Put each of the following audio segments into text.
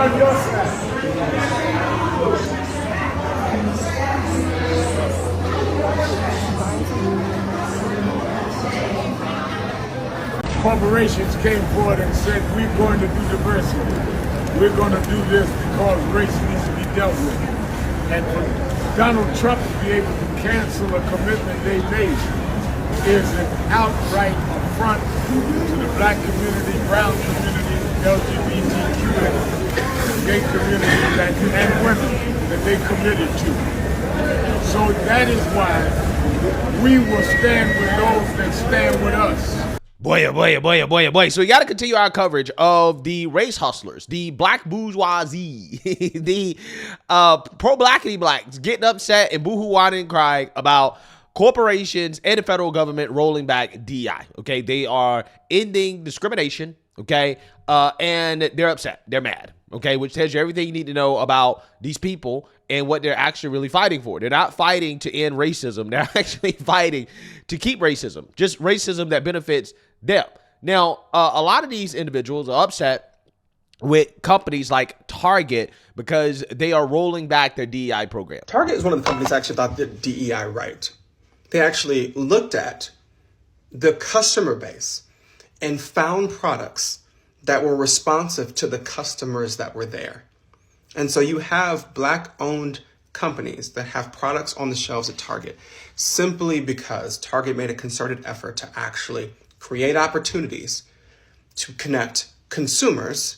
on your side. Corporations came forward and said, we're going to do diversity. We're going to do this because race needs to be dealt with. And for Donald Trump to be able to cancel a commitment they made is an outright affront to the black community, brown community, LGBTQ, and gay community and women that they committed to. So that is why we will stand with those that stand with us. Boy, oh boy, oh boy, oh boy, oh boy. So we got to continue our coverage of the race hustlers, the black bourgeoisie, the pro-blackity blacks getting upset and boohoo-whining and crying about corporations and the federal government rolling back DEI. Okay, they are ending discrimination. Okay, and they're upset. They're mad. Okay, which tells you everything you need to know about these people and what they're actually really fighting for. They're not fighting to end racism. They're actually fighting to keep racism, just racism that benefits them. Now, a lot of these individuals are upset with companies like Target because they are rolling back their DEI program. Target is one of the companies that actually thought the DEI right. They actually looked at the customer base and found products that were responsive to the customers that were there. And so you have Black-owned companies that have products on the shelves at Target simply because Target made a concerted effort to actually create opportunities to connect consumers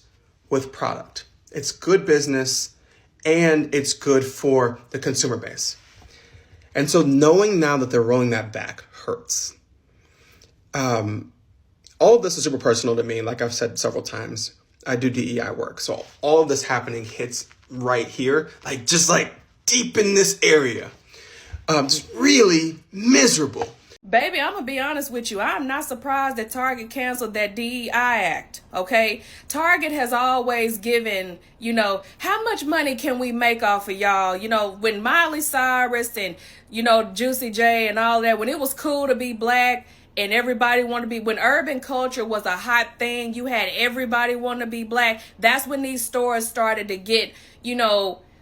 with product. It's good business and it's good for the consumer base. And so knowing now that they're rolling that back hurts. All of this is super personal to me. Like I've said several times, I do DEI work. So all of this happening hits right here, just deep in this area. Just really miserable. Baby, I'm going to be honest with you. I'm not surprised that Target canceled that DEI Act, okay? Target has always given, how much money can we make off of y'all? When Miley Cyrus and, Juicy J and all that, when it was cool to be black and everybody wanted to be, when urban culture was a hot thing, you had everybody want to be black. That's when these stores started to get,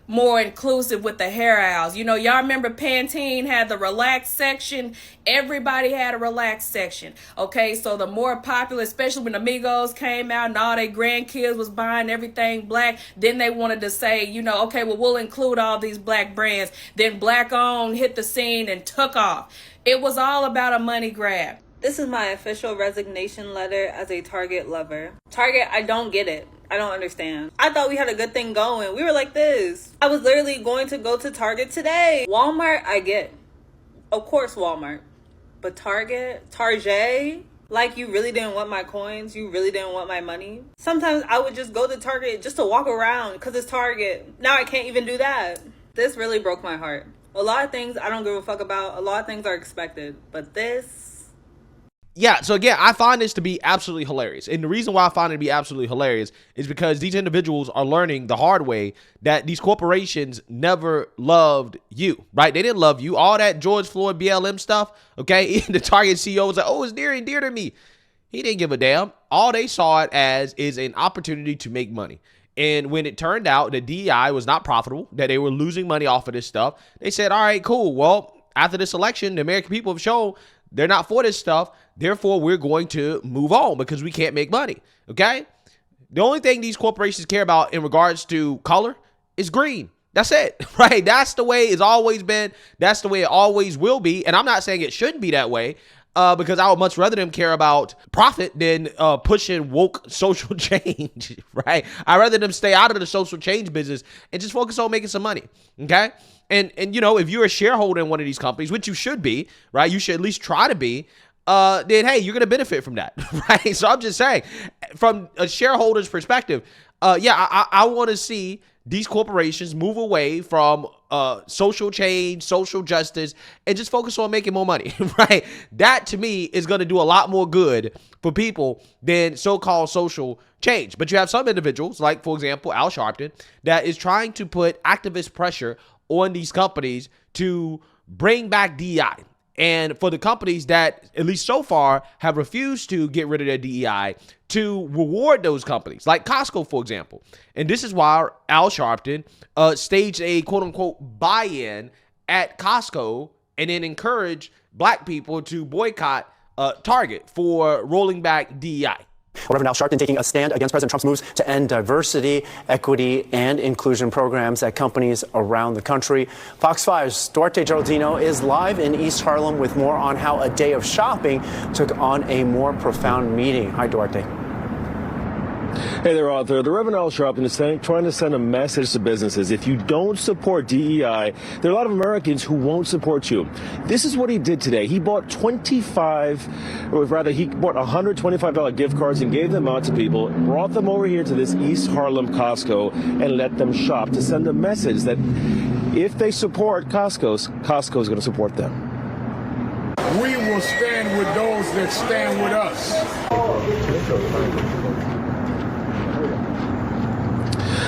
more inclusive with the hair aisles. Y'all remember Pantene had the relaxed section. Everybody had a relaxed section. Okay, so the more popular, especially when Amigos came out and all their grandkids was buying everything black, then they wanted to say, okay, well, we'll include all these black brands. Then Black Owned hit the scene and took off. It was all about a money grab. This is my official resignation letter as a Target lover. Target, I don't get it. I don't understand. I thought we had a good thing going. We were like this. I was literally going to go to Target today. Walmart, I get. Of course, Walmart. But Target? You really didn't want my coins? You really didn't want my money? Sometimes I would just go to Target just to walk around because it's Target. Now I can't even do that. This really broke my heart. A lot of things I don't give a fuck about. A lot of things are expected. But this... Yeah, so again, I find this to be absolutely hilarious. And the reason why I find it to be absolutely hilarious is because these individuals are learning the hard way that these corporations never loved you, right? They didn't love you. All that George Floyd BLM stuff, okay? The Target CEO was like, oh, it's near and dear to me. He didn't give a damn. All they saw it as is an opportunity to make money. And when it turned out that DEI was not profitable, that they were losing money off of this stuff, they said, all right, cool. Well, after this election, the American people have shown they're not for this stuff. Therefore, we're going to move on because we can't make money. Okay? The only thing these corporations care about in regards to color is green. That's it, right? That's the way it's always been. That's the way it always will be. And I'm not saying it shouldn't be that way because I would much rather them care about profit than pushing woke social change, right? I'd rather them stay out of the social change business and just focus on making some money, okay? And if you're a shareholder in one of these companies, which you should be, right? You should at least try to be, then, hey, you're going to benefit from that, right? So I'm just saying, from a shareholder's perspective, I want to see these corporations move away from social change, social justice, and just focus on making more money, right? That, to me, is going to do a lot more good for people than so-called social change. But you have some individuals, like, for example, Al Sharpton, that is trying to put activist pressure on these companies to bring back DEI. And for the companies that, at least so far, have refused to get rid of their DEI, to reward those companies, like Costco, for example. And this is why Al Sharpton staged a quote-unquote buy-in at Costco and then encouraged black people to boycott Target for rolling back DEI. Reverend Al Sharpton taking a stand against President Trump's moves to end diversity, equity, and inclusion programs at companies around the country. Fox 5's Duarte Geraldino is live in East Harlem with more on how a day of shopping took on a more profound meaning. Hi, Duarte. Hey there, Arthur. The Reverend Al Sharpton is trying to send a message to businesses. If you don't support DEI, there are a lot of Americans who won't support you. This is what he did today. He bought $125 gift cards and gave them out to people, brought them over here to this East Harlem Costco and let them shop to send a message that if they support Costco's going to support them. We will stand with those that stand with us.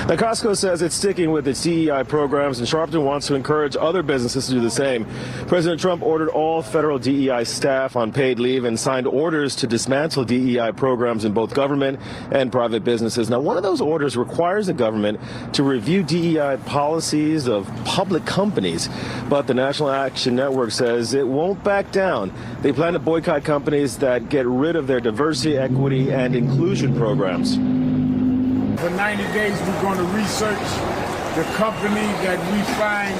Now, Costco says it's sticking with its DEI programs, and Sharpton wants to encourage other businesses to do the same. President Trump ordered all federal DEI staff on paid leave and signed orders to dismantle DEI programs in both government and private businesses. Now, one of those orders requires the government to review DEI policies of public companies, but the National Action Network says it won't back down. They plan to boycott companies that get rid of their diversity, equity, and inclusion programs. For 90 days, we're going to research the company that we find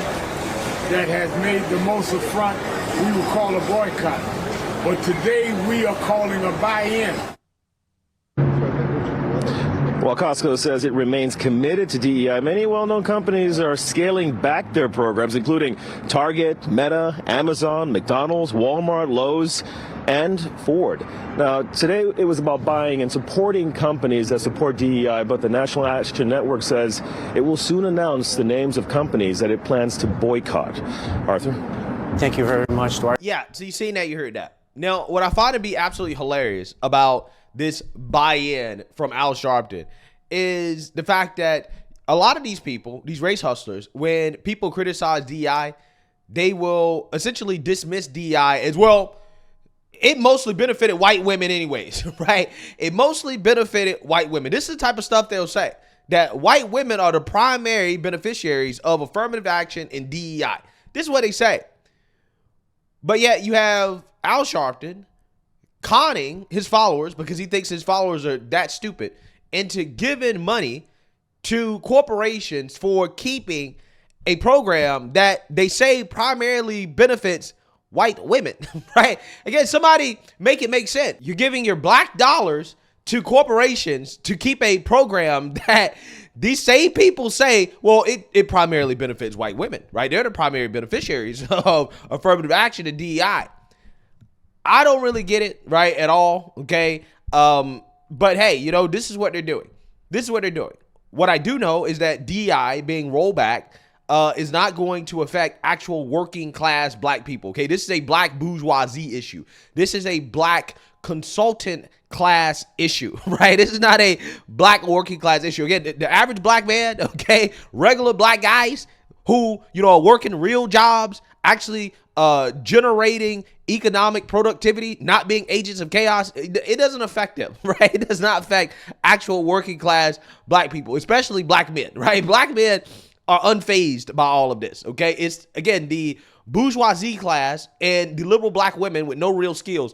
that has made the most affront. We will call a boycott. But today, we are calling a buy-in. While Costco says it remains committed to DEI, many well-known companies are scaling back their programs, including Target, Meta, Amazon, McDonald's, Walmart, Lowe's, and Ford. Now, today it was about buying and supporting companies that support DEI, but the National Action Network says it will soon announce the names of companies that it plans to boycott. Arthur? Thank you very much, Duarte. Yeah, so you seen that, you heard that. Now, what I find to be absolutely hilarious about this buy-in from Al Sharpton is the fact that a lot of these people, these race hustlers, when people criticize DEI, they will essentially dismiss DEI as, well, it mostly benefited white women anyways, right? It mostly benefited white women. This is the type of stuff they'll say, that white women are the primary beneficiaries of affirmative action in DEI. This is what they say. But yet you have Al Sharpton conning his followers, because he thinks his followers are that stupid, into giving money to corporations for keeping a program that they say primarily benefits white women, right? Again, somebody make it make sense. You're giving your black dollars to corporations to keep a program that these same people say, well, it primarily benefits white women, right? They're the primary beneficiaries of affirmative action and DEI. I don't really get it, right, at all, okay? But hey, you know, this is what they're doing. This is what they're doing. What I do know is that DEI being rolled back is not going to affect actual working class black people, okay? This is a black bourgeoisie issue. This is a black consultant class issue, right? This is not a black working class issue. Again, the average black man, okay, regular black guys who, you know, are working real jobs, actually generating economic productivity, not being agents of chaos, it doesn't affect them, right? It does not affect actual working class black people, especially black men, right? Black men are unfazed by all of this, okay? It's, again, the bourgeoisie class and the liberal black women with no real skills.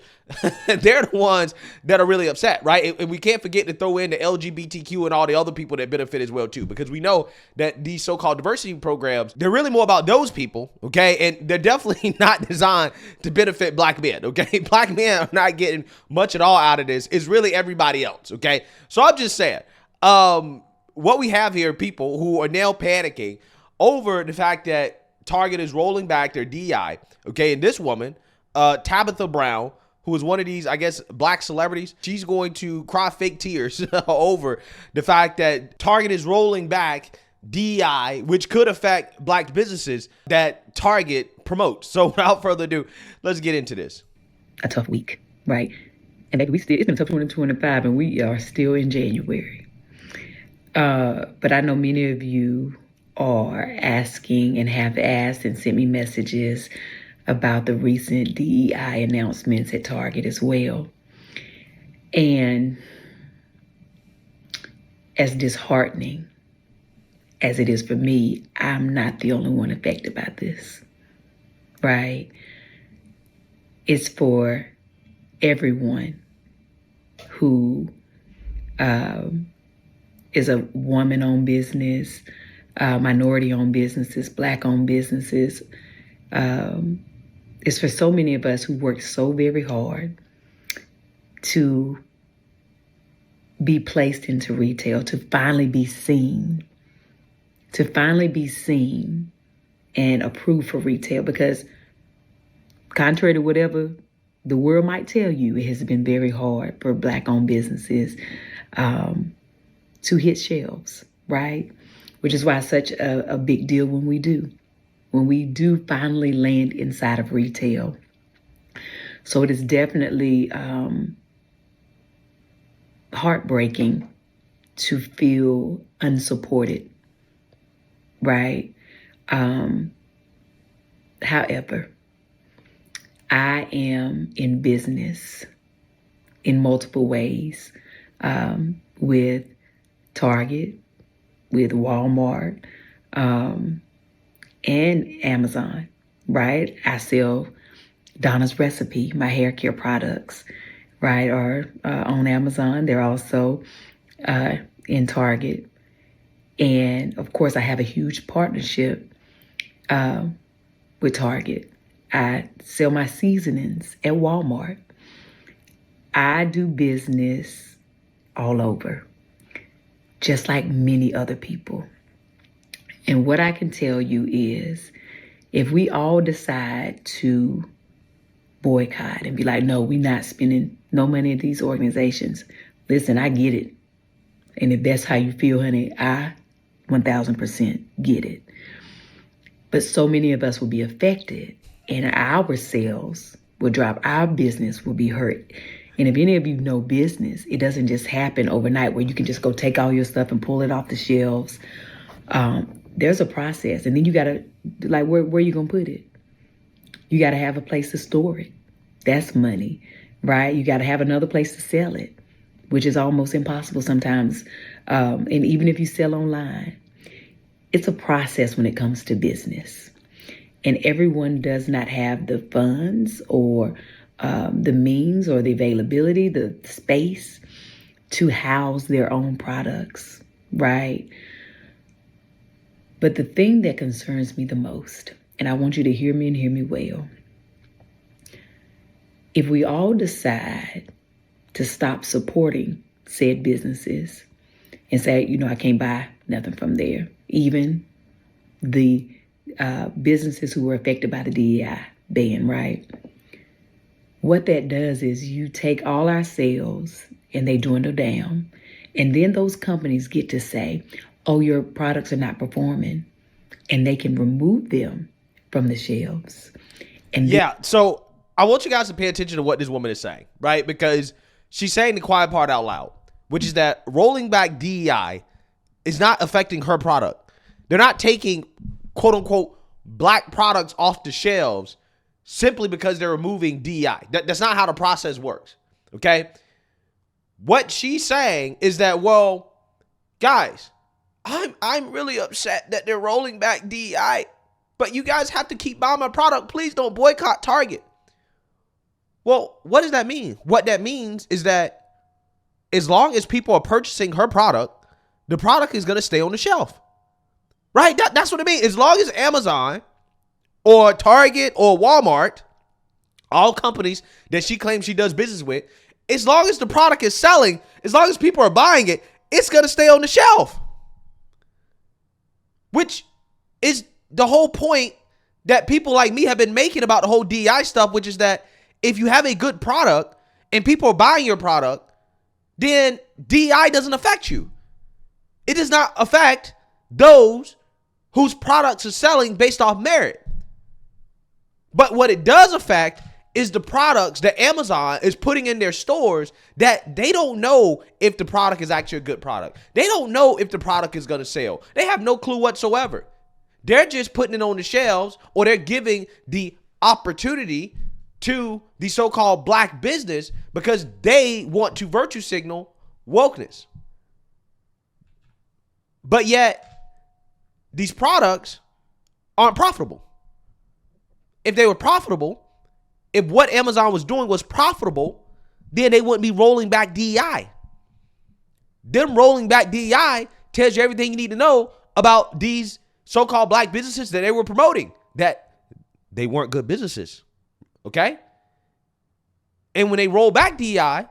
They're the ones that are really upset, right? And we can't forget to throw in the LGBTQ and all the other people that benefit as well too, because we know that these so-called diversity programs, they're really more about those people, okay? And they're definitely not designed to benefit black men, okay? Black men are not getting much at all out of this. It's really everybody else, okay? So I'm just saying, what we have here are people who are now panicking over the fact that Target is rolling back their DEI, okay? And this woman, Tabitha Brown, who is one of these, I guess, black celebrities, she's going to cry fake tears over the fact that Target is rolling back DEI, which could affect black businesses that Target promotes. So without further ado, let's get into this. A tough week, right? And baby, it's been a tough 2025 and we are still in January. But I know many of you are asking and have asked and sent me messages about the recent DEI announcements at Target as well. And as disheartening as it is for me, I'm not the only one affected by this, right? It's for everyone who is a woman-owned business, minority-owned businesses, Black-owned businesses. It's for so many of us who work so very hard to be placed into retail, to finally be seen and approved for retail. Because contrary to whatever the world might tell you, it has been very hard for Black-owned businesses to hit shelves, right? Which is why it's such a big deal when we do finally land inside of retail. So it is definitely heartbreaking to feel unsupported, right? However, I am in business in multiple ways with Target, with Walmart, and Amazon, right? I sell Donna's Recipe, my hair care products, right, are on Amazon. They're also in Target. And of course, I have a huge partnership with Target. I sell my seasonings at Walmart. I do business all over, just like many other people. And what I can tell you is, if we all decide to boycott and be like, no, we're not spending no money at these organizations. Listen, I get it. And if that's how you feel, honey, I 1000% get it. But so many of us will be affected, and our sales will drop. Our business will be hurt. And if any of you know business, it doesn't just happen overnight where you can just go take all your stuff and pull it off the shelves. There's a process. And then you got to, like, where you going to put it? You got to have a place to store it. That's money, right? You got to have another place to sell it, which is almost impossible sometimes. And even if you sell online, it's a process when it comes to business. And everyone does not have the funds or the means or the availability, the space to house their own products, right? But the thing that concerns me the most, and I want you to hear me and hear me well, if we all decide to stop supporting said businesses and say, you know, I can't buy nothing from there, even the businesses who were affected by the DEI ban, right? What that does is you take all our sales and they dwindle down. And then those companies get to say, oh, your products are not performing. And they can remove them from the shelves. And yeah, so I want you guys to pay attention to what this woman is saying, right? Because she's saying the quiet part out loud, which is that rolling back DEI is not affecting her product. They're not taking, quote unquote, Black products off the shelves simply because they're removing DEI. That's not how the process works, okay? What she's saying is that, well, guys, I'm really upset that they're rolling back DEI, but you guys have to keep buying my product. Please don't boycott Target. Well, what does that mean? What that means is that as long as people are purchasing her product, the product is going to stay on the shelf, right? That's what it means. As long as Amazon or Target or Walmart, all companies that she claims she does business with, as long as the product is selling, as long as people are buying it, it's going to stay on the shelf. Which is the whole point that people like me have been making about the whole DEI stuff, which is that if you have a good product and people are buying your product, then DEI doesn't affect you. It does not affect those whose products are selling based off merit. But what it does affect is the products that Amazon is putting in their stores that they don't know if the product is actually a good product. They don't know if the product is going to sell. They have no clue whatsoever. They're just putting it on the shelves, or they're giving the opportunity to the so-called black business because they want to virtue signal wokeness. But yet, these products aren't profitable. If they were profitable, if what Amazon was doing was profitable, then they wouldn't be rolling back DEI. Them rolling back DEI tells you everything you need to know about these so-called black businesses that they were promoting, that they weren't good businesses. Okay? And when they roll back DEI,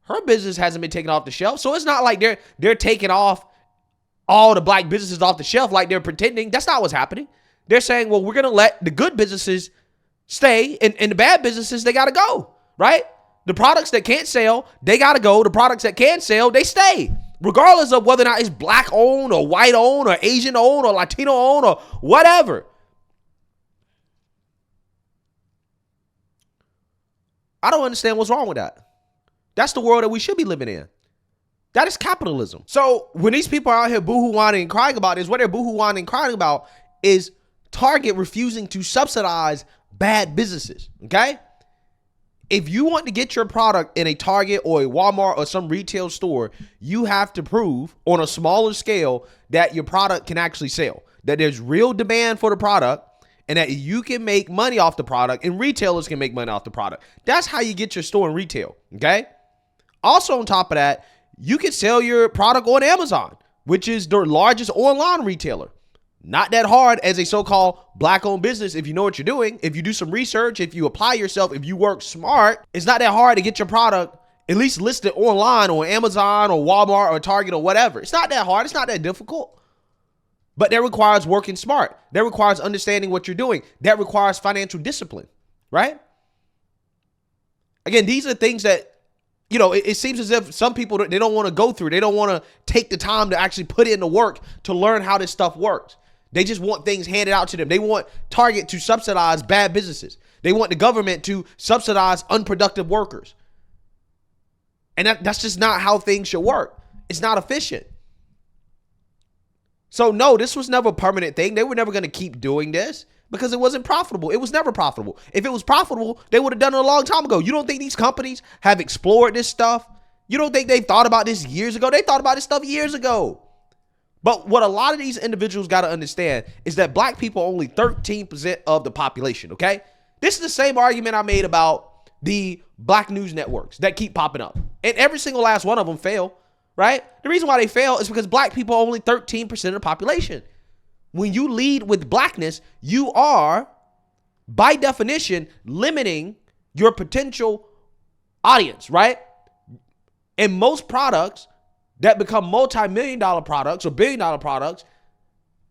her business hasn't been taken off the shelf. So it's not like they're taking off all the black businesses off the shelf like they're pretending. That's not what's happening. They're saying, well, we're going to let the good businesses stay and the bad businesses, they got to go, right? The products that can't sell, they got to go. The products that can sell, they stay, regardless of whether or not it's black owned or white owned or Asian owned or Latino owned or whatever. I don't understand what's wrong with that. That's the world that we should be living in. That is capitalism. So when these people are out here boohoo whining and crying about this, what they're boohoo whining and crying about is Target refusing to subsidize bad businesses. Okay? If you want to get your product in a Target or a Walmart or some retail store, you have to prove on a smaller scale that your product can actually sell, that there's real demand for the product, and that you can make money off the product and retailers can make money off the product. That's how you get your store in retail, okay? Also on top of that, you can sell your product on Amazon, which is the largest online retailer. Not that hard as a so-called black-owned business if you know what you're doing. If you do some research, if you apply yourself, if you work smart, it's not that hard to get your product at least listed online on Amazon or Walmart or Target or whatever. It's not that hard. It's not that difficult. But that requires working smart. That requires understanding what you're doing. That requires financial discipline, right? Again, these are things that, you know, it seems as if some people, they don't want to go through. They don't want to take the time to actually put in the work to learn how this stuff works. They just want things handed out to them. They want Target to subsidize bad businesses. They want the government to subsidize unproductive workers. And that's just not how things should work. It's not efficient. So no, this was never a permanent thing. They were never going to keep doing this because it wasn't profitable. It was never profitable. If it was profitable, they would have done it a long time ago. You don't think these companies have explored this stuff? You don't think they thought about this years ago? They thought about this stuff years ago. But what a lot of these individuals got to understand is that black people are only 13% of the population, okay? This is the same argument I made about the black news networks that keep popping up. And every single last one of them fail. Right? The reason why they fail is because black people are only 13% of the population. When you lead with blackness, you are, by definition, limiting your potential audience, right? And most products that become multi-million-dollar products or billion-dollar products,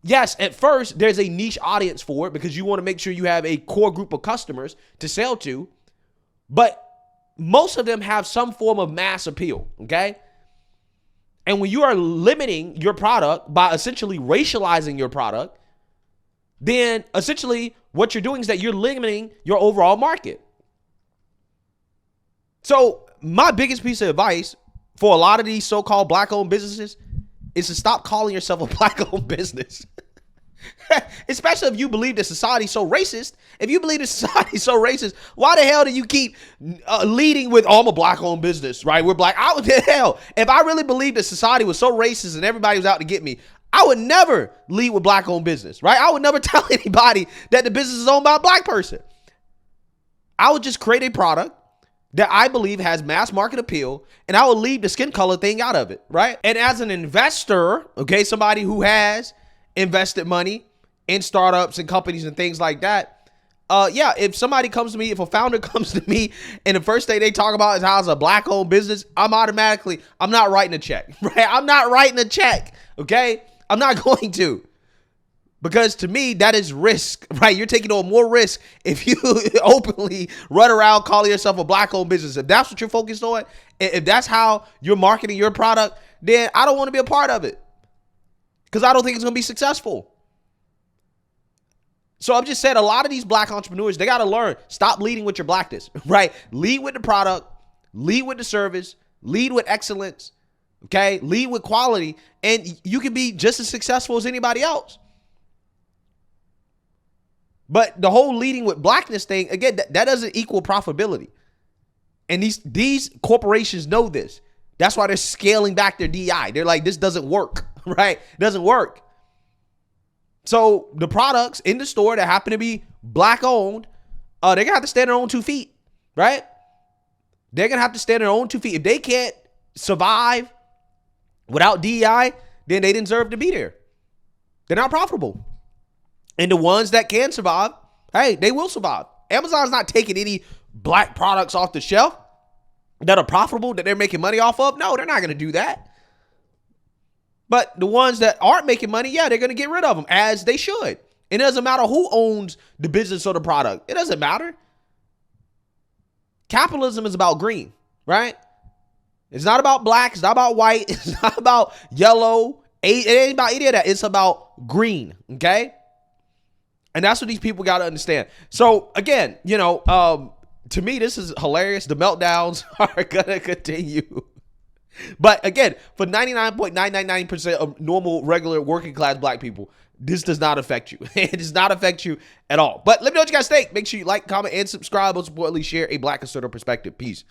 yes, at first, there's a niche audience for it because you want to make sure you have a core group of customers to sell to. But most of them have some form of mass appeal, okay? And when you are limiting your product by essentially racializing your product, then essentially what you're doing is that you're limiting your overall market. So my biggest piece of advice for a lot of these so-called black-owned businesses is to stop calling yourself a black-owned business. Especially if you believe that society's so racist. If you believe that society's so racist, why the hell do you keep leading with, oh, I'm a black-owned business, right? We're black. What the hell? If I really believed that society was so racist and everybody was out to get me, I would never lead with black-owned business, right? I would never tell anybody that the business is owned by a black person. I would just create a product that I believe has mass market appeal, and I would leave the skin color thing out of it, right? And as an investor, okay, somebody who has invested money in startups and companies and things like that. Yeah, if somebody comes to me, if a founder comes to me and the first thing they talk about is how it's a black-owned business, I'm not writing a check, right? I'm not writing a check, okay? I'm not going to. Because to me, that is risk, right? You're taking on more risk if you openly run around calling yourself a black-owned business. If that's what you're focused on, if that's how you're marketing your product, then I don't want to be a part of it. Because I don't think it's going to be successful. So I'm just saying, a lot of these black entrepreneurs, they got to learn, stop leading with your blackness, right? Lead with the product, lead with the service, lead with excellence, okay? Lead with quality, and you can be just as successful as anybody else. But the whole leading with blackness thing, again, that doesn't equal profitability. And these corporations know this. That's why they're scaling back their DEI. They're like, this doesn't work, right? It doesn't work. So the products in the store that happen to be black owned, they're going to have to stand on their own 2 feet, right? They're going to have to stand on their own 2 feet. If they can't survive without DEI, then they didn't deserve to be there. They're not profitable. And the ones that can survive, hey, they will survive. Amazon's not taking any black products off the shelf that are profitable, that they're making money off of. No, they're not going to do that. But the ones that aren't making money, yeah, they're going to get rid of them, as they should. It doesn't matter who owns the business or the product. It doesn't matter. Capitalism is about green, right? It's not about black. It's not about white. It's not about yellow. It ain't about any of that. It's about green, okay? And that's what these people got to understand. So, again, to me, this is hilarious. The meltdowns are going to continue. But again, for 99.999% of normal, regular, working class black people, this does not affect you. It does not affect you at all. But let me know what you guys think. Make sure you like, comment, and subscribe. Most importantly, share a black conservative perspective. Peace.